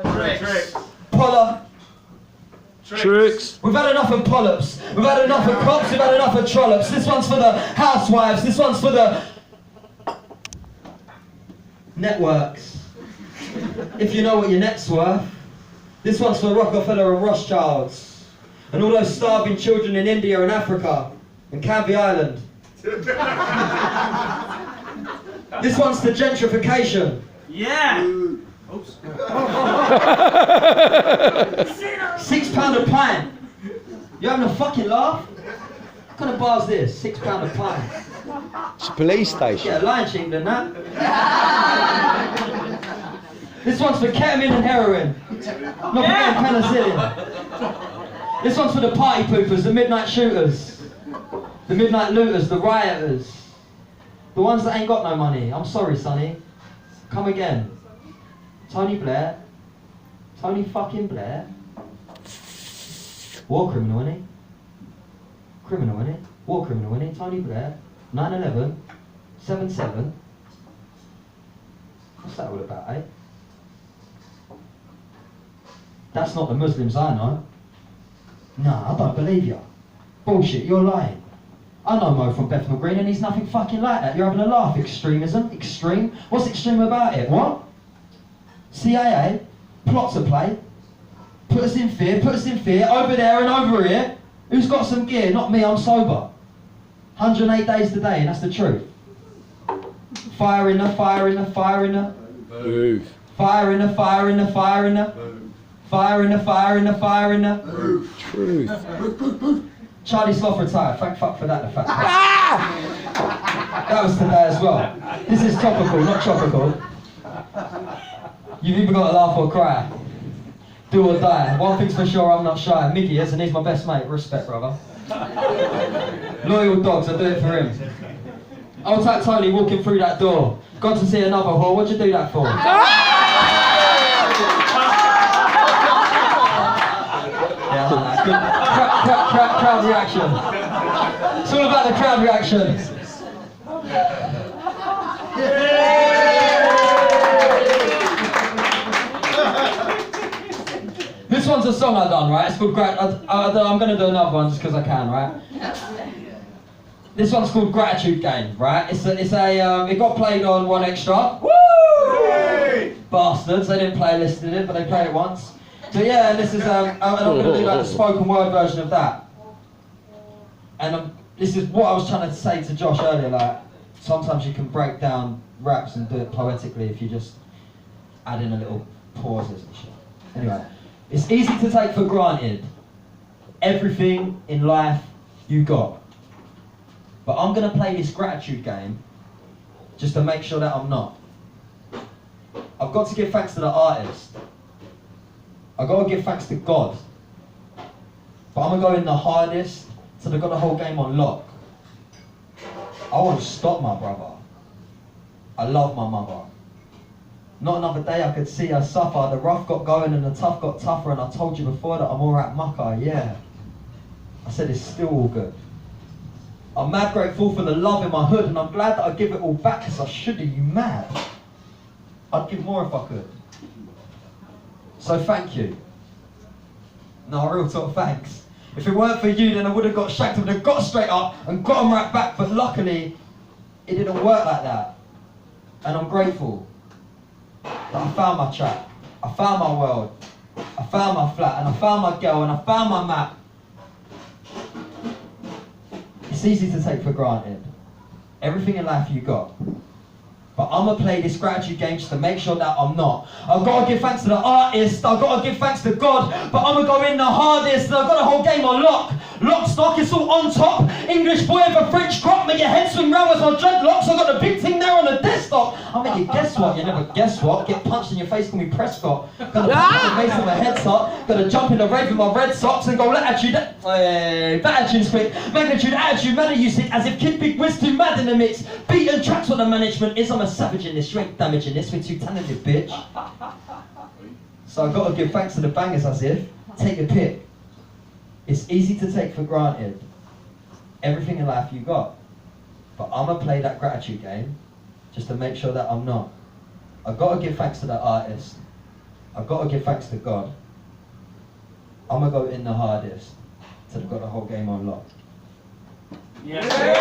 Tricks. Polla. Tricks. We've had enough of polyps. We've had enough of cops. We've had enough of trollops. This one's for the housewives. This one's for the networks. If you know what your net's worth. This one's for Rockefeller and Rothschilds. And all those starving children in India and Africa. And Canvey Island. This one's to gentrification. Yeah. Oops. £6 a pint. You having a fucking laugh? What kind of bar's this? £6 a pint. It's a police station. Get a line cheaper than that. This one's for ketamine and heroin. Not forgetting penicillin. This one's for the party poopers, the midnight shooters, the midnight looters, the rioters, the ones that ain't got no money. I'm sorry, Sonny. Come again. Tony Blair. Tony fucking Blair. War criminal, innit? Criminal, innit? War criminal, innit? Tony Blair. 9/11. 7/7. What's that all about, eh? That's not the Muslims I know. Nah, I don't believe you. Bullshit, you're lying. I know Mo from Bethnal Green and he's nothing fucking like that. You're having a laugh. Extremism? Extreme? What's extreme about it? What? CIA? Plots a play? Put us in fear, over there and over here. Who's got some gear? Not me, I'm sober. 108 days today, and that's the truth. Fire in the, fire in the, fire in the. Move. Fire in the, fire in the, fire in the. Fire in the, fire in the, fire in the. Truth. Charlie Sloth retired. Thank fuck for that, the fact. That was today as well. This is topical, not tropical. You've either got to laugh or cry. Do or die. One thing's for sure, I'm not shy. Mickey is, and he's my best mate. Respect, brother. Loyal dogs, I do it for him. Old tight Tony walking through that door. Gone to see another whore. What'd you do that for? Yeah, good. Crowd reaction. It's all about the crowd reaction. This one's a song I've done, right? It's called I'm going to do another one just because I can, right? This one's called Gratitude Game, right? It got played on 1Xtra. Woo! Bastards, they didn't play listed it, but they played it once. So yeah, this is, and I'm going to do like the spoken word version of that. And this is what I was trying to say to Josh earlier, like, sometimes you can break down raps and do it poetically if you just add in a little pauses and shit. Anyway, it's easy to take for granted everything in life you got. But I'm going to play this gratitude game just to make sure that I'm not. I've got to give thanks to the artist. I've got to give thanks to God. But I'm going to go in the hardest till I've got the whole game on lock. I won't stop, my brother. I love my mother. Not another day I could see her suffer. The rough got going and the tough got tougher, and I told you before that I'm alright mucker, yeah. I said it's still all good. I'm mad grateful for the love in my hood, and I'm glad that I give it all back, cause I should have, you mad. I'd give more if I could. So thank you. No, real talk, thanks. If it weren't for you, then I would have got shanked. I would have got straight up and got them right back, but luckily, it didn't work like that. And I'm grateful that I found my track, I found my world, I found my flat, and I found my girl, and I found my map. It's easy to take for granted everything in life you got. But I'm going to play this gratitude game just to make sure that I'm not. I've got to give thanks to the artist, I've got to give thanks to God, but I'm going to go in the hardest, and I've got the whole game on lock. Lock, stock, it's all on top. English boy with a French crop, make your head swing round with my dreadlocks. I've got the big thing there on the desktop. I'll make you guess what, you never guess what. Get punched in your face, call me Prescott. Got to punch in the face with my head top. Got to jump in the rave with my red socks and go latitude. Attitude's quick, magnitude, attitude, manner you sick, as if Kid Big Wiz too mad in the mix. Beaten tracks what the management is. I'm a savage in this, you ain't damaging this, we're too talented, bitch. So I've got to give thanks to the bangers as if. Take a pick. It's easy to take for granted everything in life you got. But I'm going to play that gratitude game just to make sure that I'm not. I've got to give thanks to the artist. I've got to give thanks to God. I'm going to go in the hardest till I've got the whole game on lock. Yes.